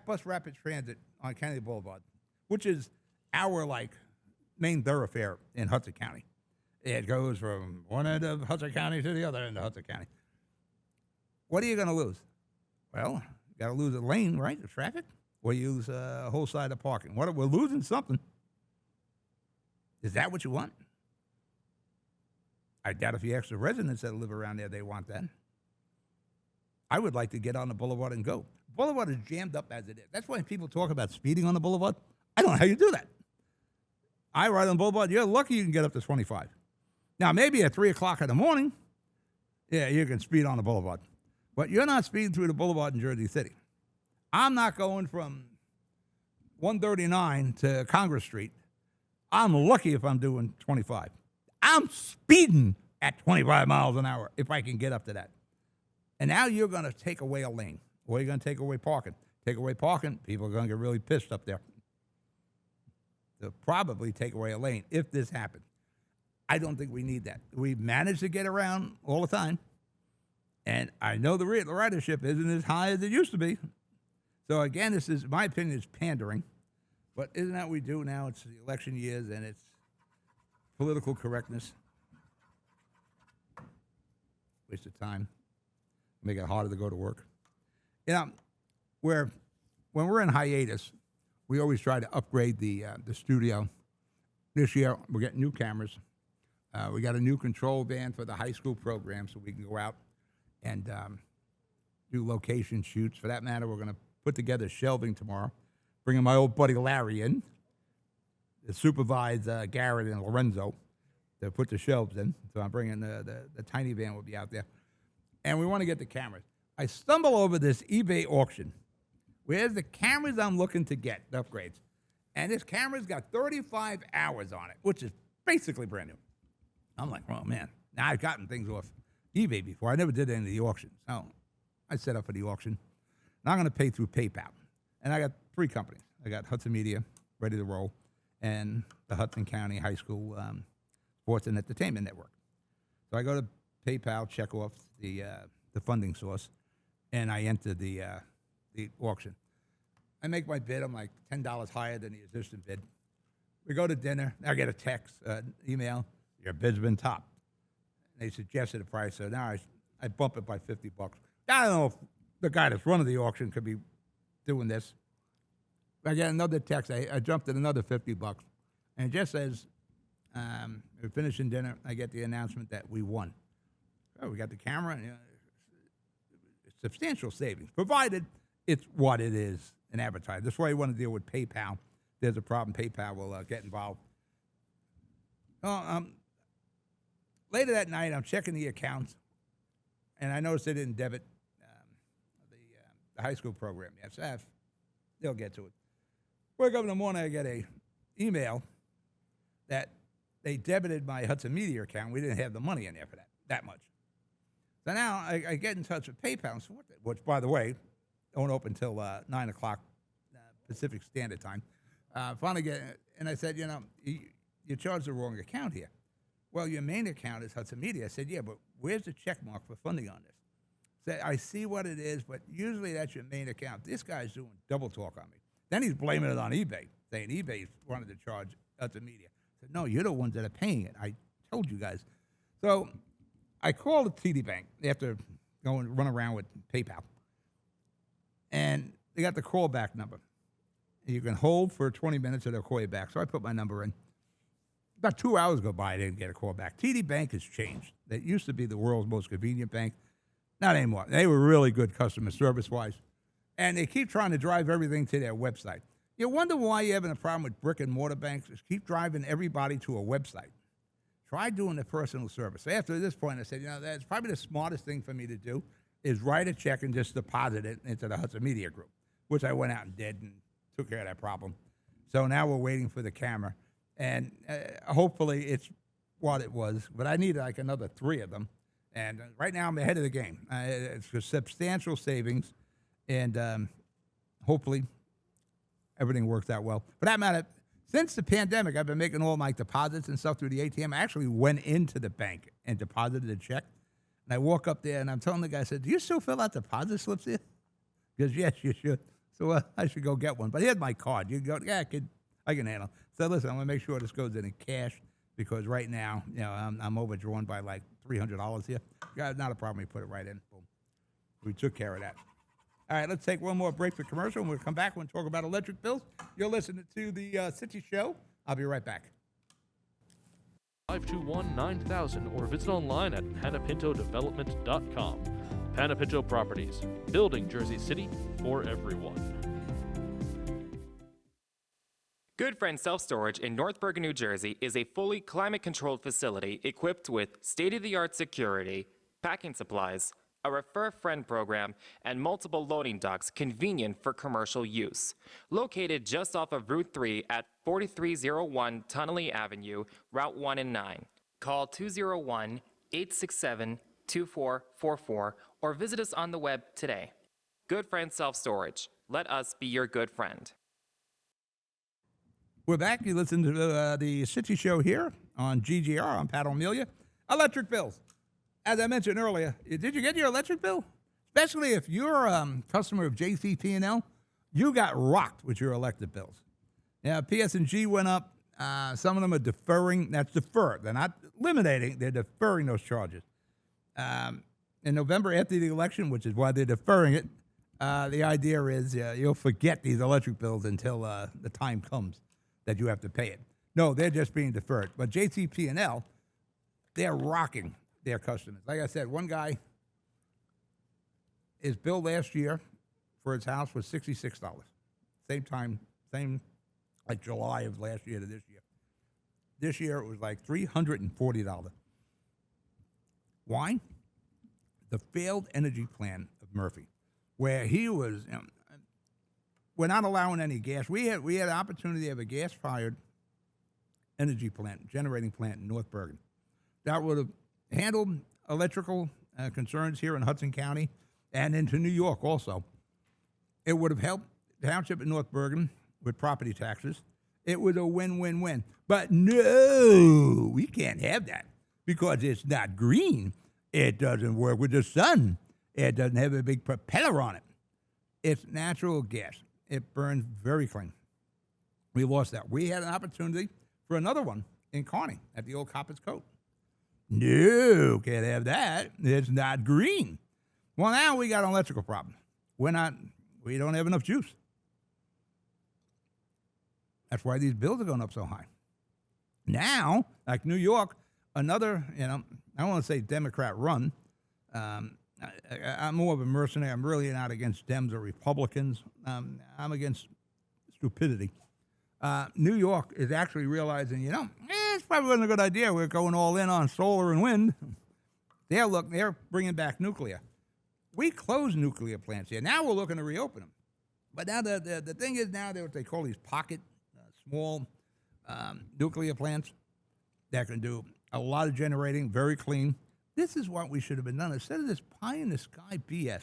bus rapid transit on Kennedy Boulevard, which is our, main thoroughfare in Hudson County. It goes from one end of Hudson County to the other end of Hudson County. What are you going to lose? Well, you got to lose a lane, right, of traffic, or you lose a whole side of parking. We're losing something. Is that what you want? I doubt if the extra residents that live around there, they want that. I would like to get on the boulevard and go. Boulevard is jammed up as it is. That's why people talk about speeding on the boulevard. I don't know how you do that. I ride on the boulevard. You're lucky you can get up to 25. Now, maybe at 3 o'clock in the morning, yeah, you can speed on the boulevard. But you're not speeding through the boulevard in Jersey City. I'm not going from 139 to Congress Street. I'm lucky if I'm doing 25. I'm speeding at 25 miles an hour if I can get up to that. And now you're going to take away a lane, or you're going to take away parking. Take away parking, people are going to get really pissed up there. They'll probably take away a lane if this happens. I don't think we need that. We managed to get around all the time. And I know the ridership isn't as high as it used to be. So, again, this is, my opinion, is pandering. But isn't that what we do now? It's the election years, and it's political correctness. Waste of time. Make it harder to go to work. When we're in hiatus, we always try to upgrade the studio. This year, we're getting new cameras. We got a new control van for the high school program so we can go out and do location shoots. For that matter, we're going to put together shelving tomorrow, bringing my old buddy Larry in to supervise Garrett and Lorenzo to put the shelves in. So I'm bringing the tiny van will be out there. And we want to get the cameras. I stumble over this eBay auction. Where's the cameras I'm looking to get, the upgrades? And this camera's got 35 hours on it, which is basically brand new. I'm like, oh, man. Now, I've gotten things off eBay before. I never did any of the auctions. So I set up for the auction. Now I'm going to pay through PayPal. And I got 3 companies. I got Hudson Media, ready to roll. and the Hudson County High School Sports and Entertainment Network. So I go to PayPal, check off the funding source, and I enter the auction. I make my bid. I'm like $10 higher than the existing bid. We go to dinner. I get a text, email. Your bid's been topped. They suggested a price, so now I bump it by $50. I don't know if the guy that's running the auction could be doing this. I get another text. I jumped at another $50, and it just says, we're finishing dinner. I get the announcement that we won. Oh, we got the camera. Substantial savings, provided it's what it is in advertising. That's why you want to deal with PayPal. There's a problem, PayPal will get involved. Later that night, I'm checking the accounts, and I noticed they didn't debit the high school program yet. So they'll get to it. Wake up in the morning, I get a email that they debited my Hudson Media account. We didn't have the money in there for that much. So now I get in touch with PayPal, which, by the way, don't open until 9 o'clock Pacific Standard Time. Finally and I said, you charged the wrong account here. Well, your main account is Hudson Media. I said, yeah, but where's the check mark for funding on this? Said, I see what it is, but usually that's your main account. This guy's doing double talk on me. Then he's blaming it on eBay, saying eBay wanted to charge Hudson Media. I said, no, you're the ones that are paying it. I told you guys. So I called the TD Bank after run around with PayPal, and they got the callback number. You can hold for 20 minutes or they'll call you back. So I put my number in. About 2 hours go by, I didn't get a call back. TD Bank has changed. That used to be the world's most convenient bank. Not anymore. They were really good customer service-wise. And they keep trying to drive everything to their website. You wonder why you're having a problem with brick-and-mortar banks? Just keep driving everybody to a website. Try doing the personal service. So after this point, I said, that's probably the smartest thing for me to do is write a check and just deposit it into the Hudson Media Group, which I went out and did and took care of that problem. So now we're waiting for the camera. And hopefully it's what it was. But I need like another 3 of them. And right now I'm ahead of the game. It's a substantial savings. And hopefully everything works out well. For that matter, since the pandemic, I've been making all my deposits and stuff through the ATM. I actually went into the bank and deposited a check. And I walk up there and I'm telling the guy, I said, do you still fill out deposit slips here? He goes, yes, you should. So I should go get one. But he had my card. You go, yeah, I can handle it. So listen, I'm going to make sure this goes in cash because right now, I'm overdrawn by like $300 here. Not a problem. We put it right in. Boom. We took care of that. All right, let's take one more break for commercial, and we'll come back and talk about electric bills. You're listening to the City Show. I'll be right back. 521-9000 or visit online at panapintodevelopment.com. Panapinto Properties, building Jersey City for everyone. Good Friend Self-Storage in North Bergen, New Jersey is a fully climate-controlled facility equipped with state-of-the-art security, packing supplies, a Refer a Friend program, and multiple loading docks convenient for commercial use. Located just off of Route 3 at 4301 Tunnelly Avenue, Route 1 and 9. Call 201-867-2444 or visit us on the web today. Good Friend Self-Storage. Let us be your good friend. We're back. You listen to the City Show here on GGR. I'm Pat O'Melia. Electric bills. As I mentioned earlier, did you get your electric bill? Especially if you're a customer of JCP&L, you got rocked with your electric bills. Yeah, PS&G went up. Some of them are deferring. That's deferred. They're not eliminating. They're deferring those charges. In November after the election, which is why they're deferring it, the idea is you'll forget these electric bills until the time comes that you have to pay it. No, they're just being deferred. But JCP&L, they're rocking their customers. Like I said, one guy, his bill last year for his house was $66. Same like July of last year to this year. This year it was like $340. Why? The failed energy plan of Murphy, where he was, we're not allowing any gas. We had an opportunity to have a gas-fired energy plant, generating plant in North Bergen. That would have handled electrical concerns here in Hudson County and into New York also. It would have helped the township in North Bergen with property taxes. It was a win-win-win. But no, we can't have that because it's not green. It doesn't work with the sun. It doesn't have a big propeller on it. It's natural gas. It burns very clean. We lost that. We had an opportunity for another one in Kearney at the old Copper's Cove. No, can't have that. It's not green. Well, now we got an electrical problem. We don't have enough juice. That's why these bills are going up so high. Now, like New York, another, I don't want to say Democrat run. I'm more of a mercenary. I'm really not against Dems or Republicans. I'm against stupidity. New York is actually realizing, it's probably wasn't a good idea. We're going all in on solar and wind. They're bringing back nuclear. We closed nuclear plants here. Now we're looking to reopen them. But now the thing is now what they call these pocket, small nuclear plants that can do a lot of generating, very clean. This is what we should have been done. Instead of this pie-in-the-sky BS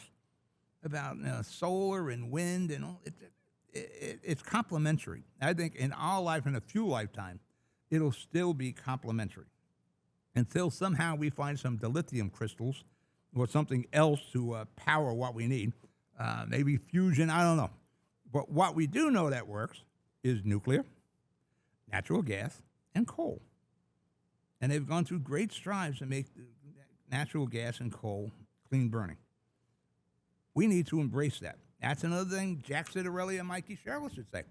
about solar and wind and all, it's complementary. I think in our life, in a few lifetimes, it'll still be complementary until somehow we find some dilithium crystals or something else to power what we need. Maybe fusion, I don't know. But what we do know that works is nuclear, natural gas, and coal. And they've gone through great strides to make natural gas and coal clean burning. We need to embrace that. That's another thing Jack Citarelli and Mikey Sherrill should say.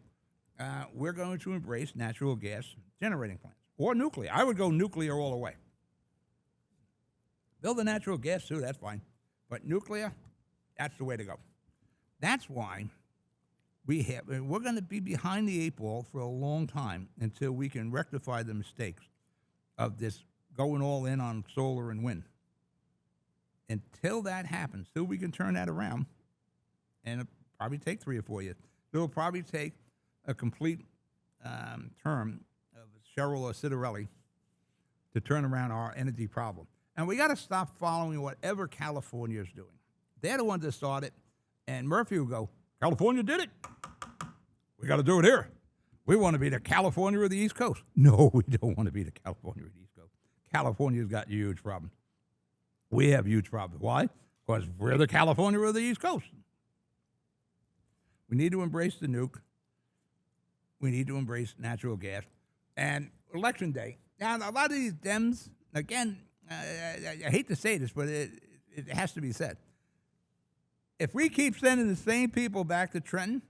We're going to embrace natural gas generating plants or nuclear. I would go nuclear all the way. Build the natural gas too, that's fine. But nuclear, that's the way to go. That's why we're going to be behind the eight ball for a long time until we can rectify the mistakes of this going all in on solar and wind. Until that happens, till we can turn that around, and it'll probably take 3 or 4 years. It'll probably take a complete term of Sherrill or Citarelli to turn around our energy problem. And we got to stop following whatever California is doing. They're the ones that started, and Murphy will go, California did it. We got to do it here. We want to be the California of the East Coast. No, we don't want to be the California of the East Coast. California's got huge problems. We have huge problems. Why? Because we're the California of the East Coast. We need to embrace the nuke. We need to embrace natural gas. And election day. Now, a lot of these Dems, again, I hate to say this, but it has to be said. If we keep sending the same people back to Trenton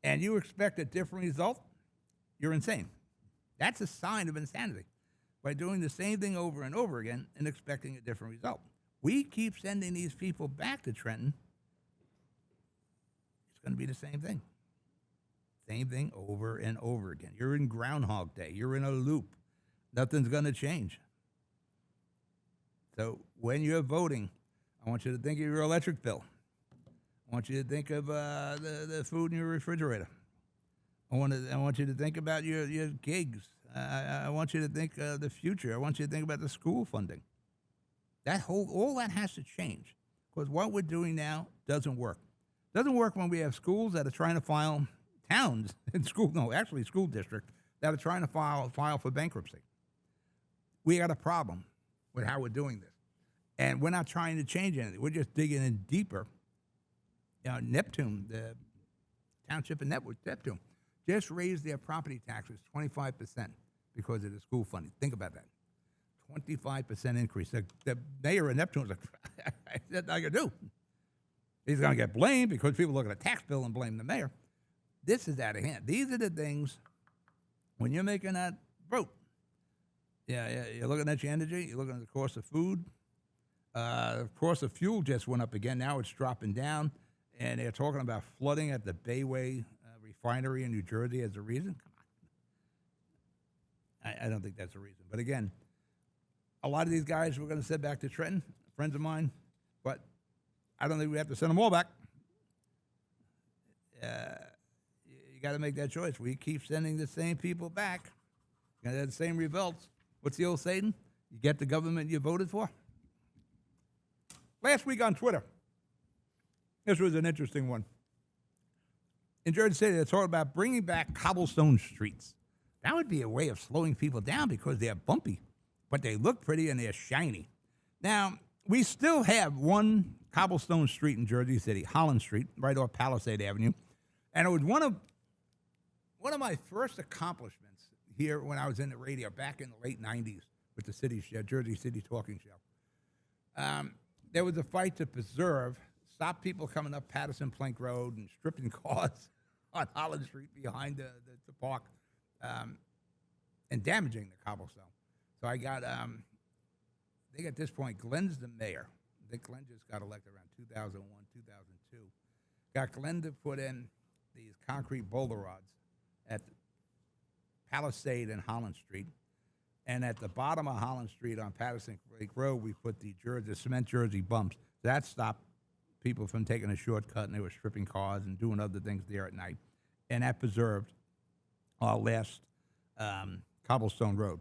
and you expect a different result, you're insane. That's a sign of insanity. By doing the same thing over and over again and expecting a different result. We keep sending these people back to Trenton, it's going to be the same thing. Same thing over and over again. You're in Groundhog Day. You're in a loop. Nothing's going to change. So when you're voting, I want you to think of your electric bill. I want you to think of the food in your refrigerator. I want you to think about your gigs. I want you to think of the future. I want you to think about the school funding. All that has to change because what we're doing now doesn't work. Doesn't work when we have schools that are trying to file towns in school districts that are trying to file for bankruptcy. We got a problem with how we're doing this, and we're not trying to change anything. We're just digging in deeper. Neptune, the township in Neptune, just raised their property taxes 25% because of the school funding. Think about that. 25% increase. The mayor of Neptune was like, that's not going to do. He's going to get blamed because people look at a tax bill and blame the mayor. This is out of hand. These are the things, when you're making that vote, you're looking at your energy, you're looking at the cost of food. The cost of fuel just went up again. Now it's dropping down. And they're talking about flooding at the Bayway refinery in New Jersey as a reason. Come on. I don't think that's a reason. But again, a lot of these guys we're going to send back to Trenton, friends of mine, but I don't think we have to send them all back. You got to make that choice. We keep sending the same people back. You're going to have the same results. What's the old saying? You get the government you voted for. Last week on Twitter, this was an interesting one. in Jersey City, they're talking about bringing back cobblestone streets. That would be a way of slowing people down because they're bumpy, but they look pretty and they're shiny. Now, we still have one cobblestone street in Jersey City, Holland Street, right off Palisade Avenue. And it was one of my first accomplishments here when I was in the radio back in the late 90s with the city show, Jersey City Talking Show. There was a fight to stop people coming up Patterson Plank Road and stripping cars on Holland Street behind the park and damaging the cobblestone. So I got, I think at this point, Glenn's the mayor. I think Glenn just got elected around 2001, 2002. Got Glenn to put in these concrete boulder rods at Palisade and Holland Street. And at the bottom of Holland Street on Patterson Lake Road, we put the cement jersey bumps. That stopped people from taking a shortcut, and they were stripping cars and doing other things there at night. And that preserved our last cobblestone road.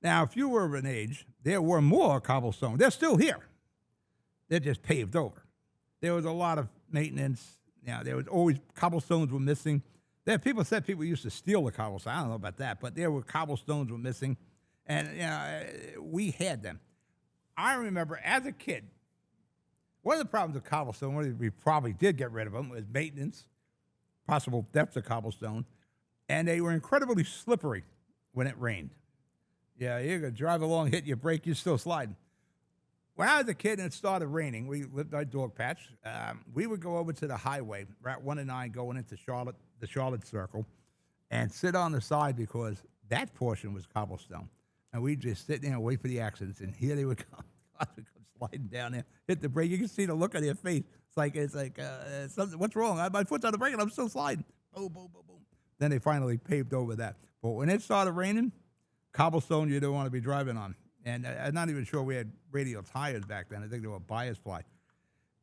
Now, if you were of an age, there were more cobblestone. They're still here. They're just paved over. There was a lot of maintenance. There was always cobblestones were missing. People said people used to steal the cobblestone. I don't know about that, but there were cobblestones were missing, and we had them. I remember as a kid, one of the problems with cobblestone, we probably did get rid of them, was maintenance, possible theft of cobblestone, and they were incredibly slippery when it rained. Yeah, you could drive along, hit your brake, you're still sliding. When I was a kid and it started raining, we lived on Dog Patch. We would go over to the highway, Route 1 and 9, going into the Charlotte Circle, and sit on the side because that portion was cobblestone. And we'd just sit there and wait for the accidents, and here they would come. Cars would come sliding down there, hit the brake. You can see the look on their face. It's like something, what's wrong? My foot's on the brake and I'm still sliding. Boom, boom, boom, boom. Then they finally paved over that. But when it started raining, cobblestone you don't want to be driving on. And I'm not even sure we had radial tires back then. I think they were bias ply.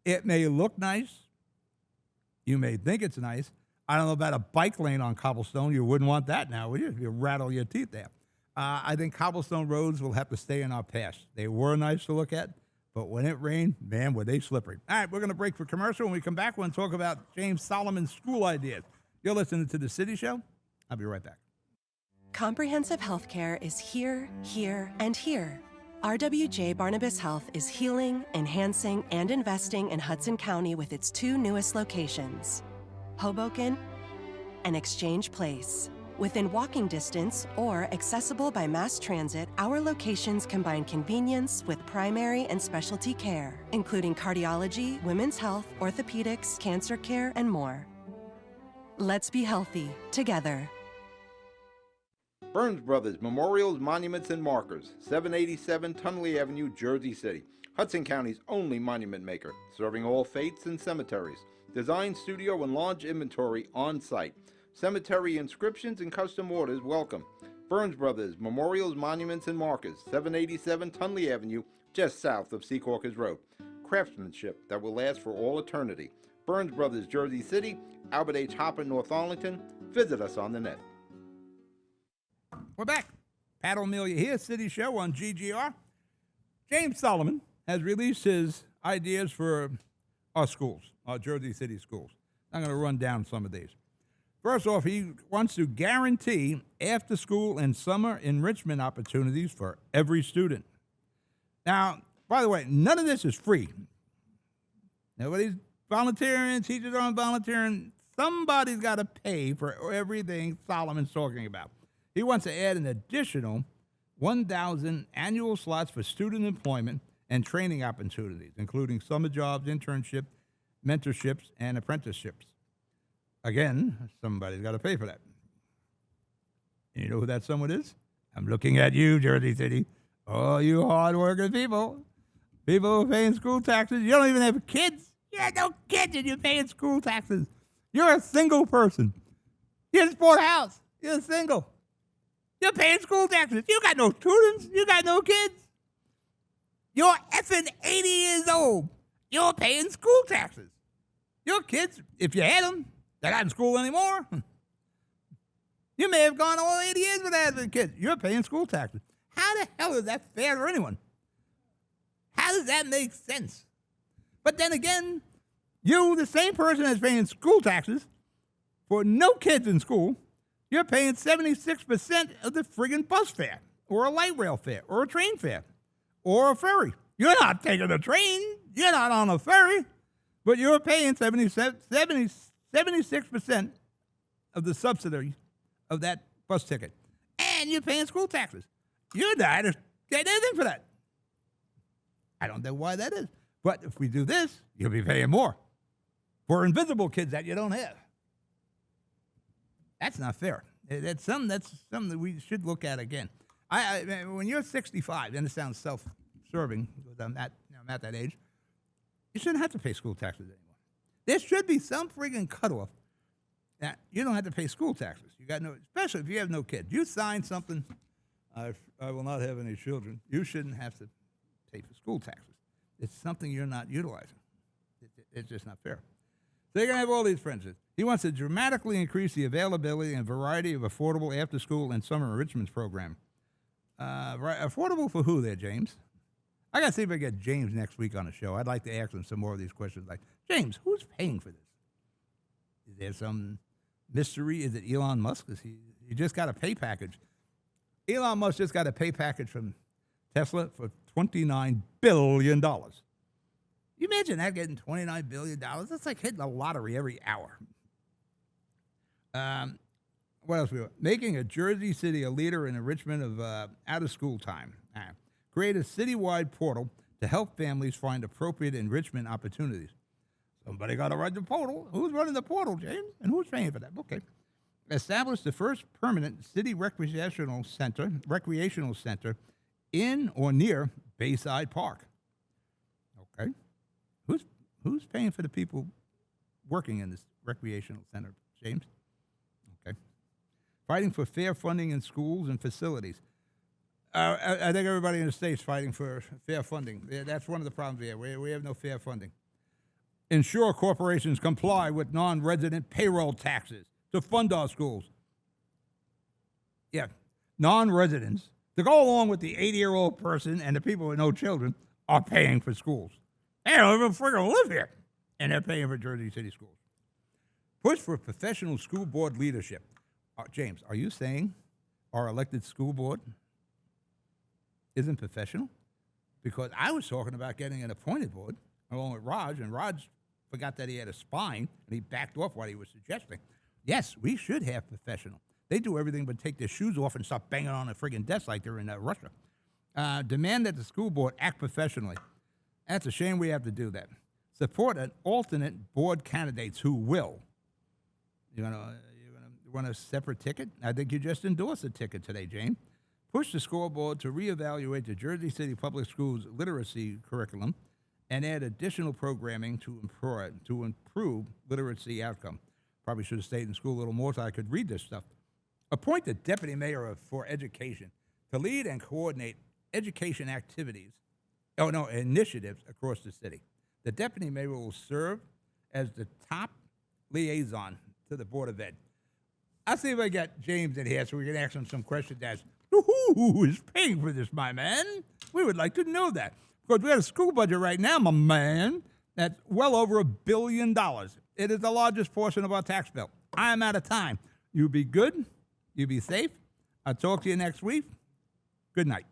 It may look nice. You may think it's nice. I don't know about a bike lane on cobblestone. You wouldn't want that now, would you? You rattle your teeth there. I think cobblestone roads will have to stay in our past. They were nice to look at, but when it rained, man, were they slippery. All right, we're going to break for commercial. When we come back, we're going to talk about James Solomon's school ideas. You're listening to The City Show. I'll be right back. Comprehensive healthcare is here, here, and here. RWJ Barnabas Health is healing, enhancing, and investing in Hudson County with its two newest locations, Hoboken and Exchange Place. Within walking distance or accessible by mass transit, our locations combine convenience with primary and specialty care, including cardiology, women's health, orthopedics, cancer care, and more. Let's be healthy together. Burns Brothers Memorials, Monuments, and Markers, 787 Tunley Avenue, Jersey City. Hudson County's only monument maker, serving all faiths and cemeteries. Design, studio, and large inventory on site. Cemetery inscriptions and custom orders welcome. Burns Brothers Memorials, Monuments, and Markers, 787 Tunley Avenue, just south of Secaucus Road. Craftsmanship that will last for all eternity. Burns Brothers, Jersey City, Albert H. Hopper, North Arlington. Visit us on the net. We're back. Pat O'Melia here, City Show on GGR. James Solomon has released his ideas for our schools, our Jersey City schools. I'm going to run down some of these. First off, he wants to guarantee after-school and summer enrichment opportunities for every student. Now, by the way, none of this is free. Nobody's volunteering, teachers aren't volunteering. Somebody's got to pay for everything Solomon's talking about. He wants to add an additional 1,000 annual slots for student employment and training opportunities, including summer jobs, internship, mentorships, and apprenticeships. Again, somebody's got to pay for that. And you know who that someone is? I'm looking at you, Jersey City. Oh, you hard-working people. People who are paying school taxes. You don't even have kids. You have no kids and you're paying school taxes. You're a single person. You just bought a house. You're single. You're paying school taxes. You got no students. You got no kids. You're effing 80 years old. You're paying school taxes. Your kids, if you had them, they're not in school anymore. You may have gone all 80 years without having kids. You're paying school taxes. How the hell is that fair to anyone? How does that make sense? But then again, you, the same person that's paying school taxes for no kids in school, you're paying 76% of the friggin' bus fare, or a light rail fare, or a train fare, or a ferry. You're not taking a train. You're not on a ferry. But you're paying 76% of the subsidy of that bus ticket. And you're paying school taxes. You're not getting anything for that. I don't know why that is. But if we do this, you'll be paying more for invisible kids that you don't have. That's not fair. That's something that we should look at again. When you're 65, and it sounds self-serving because I'm at that age, you shouldn't have to pay school taxes anymore. There should be some friggin' cutoff that you don't have to pay school taxes. You got no, especially if you have no kids. You sign something, I will not have any children. You shouldn't have to pay for school taxes. It's something you're not utilizing. It's just not fair. So you're going to have all these friends. He wants to dramatically increase the availability and variety of affordable after-school and summer enrichment program. Affordable for who there, James? I got to see if I get James next week on the show. I'd like to ask him some more of these questions like, James, who's paying for this? Is there some mystery? Is it Elon Musk? He just got a pay package. Elon Musk just got a pay package from Tesla for $29 billion. You imagine that, getting $29 billion? That's like hitting a lottery every hour. What else we got? Making a Jersey City a leader in enrichment of out-of-school time. Create a citywide portal to help families find appropriate enrichment opportunities. Somebody got to run the portal. Who's running the portal, James? And who's paying for that? Okay. Establish the first permanent city recreational center in or near Bayside Park. Okay. Who's paying for the people working in this recreational center, James? Okay. Fighting for fair funding in schools and facilities. I think everybody in the state's fighting for fair funding. That's one of the problems here. We have no fair funding. Ensure corporations comply with non-resident payroll taxes to fund our schools. Yeah, non-residents, to go along with the 80-year-old person and the people with no children, are paying for schools. They don't even freaking live here, and they're paying for Jersey City schools. Push for professional school board leadership. James, are you saying our elected school board isn't professional? Because I was talking about getting an appointed board along with Raj, and Raj forgot that he had a spine, and he backed off what he was suggesting. Yes, we should have professional. They do everything but take their shoes off and start banging on a friggin' desk like they're in Russia. Demand that the school board act professionally. That's a shame we have to do that. Support an alternate board candidates who will. You're gonna run a separate ticket? I think you just endorsed a ticket today, James. Push the school board to reevaluate the Jersey City Public Schools literacy curriculum and add additional programming to improve literacy outcome. Probably should have stayed in school a little more so I could read this stuff. Appoint the deputy mayor for education to lead and coordinate education initiatives across the city. The deputy mayor will serve as the top liaison to the Board of Ed. I'll see if I get James in here so we can ask him some questions as, who is paying for this, my man? We would like to know that. Because we have a school budget right now, my man, that's well over $1 billion. It is the largest portion of our tax bill. I am out of time. You be good. You be safe. I'll talk to you next week. Good night.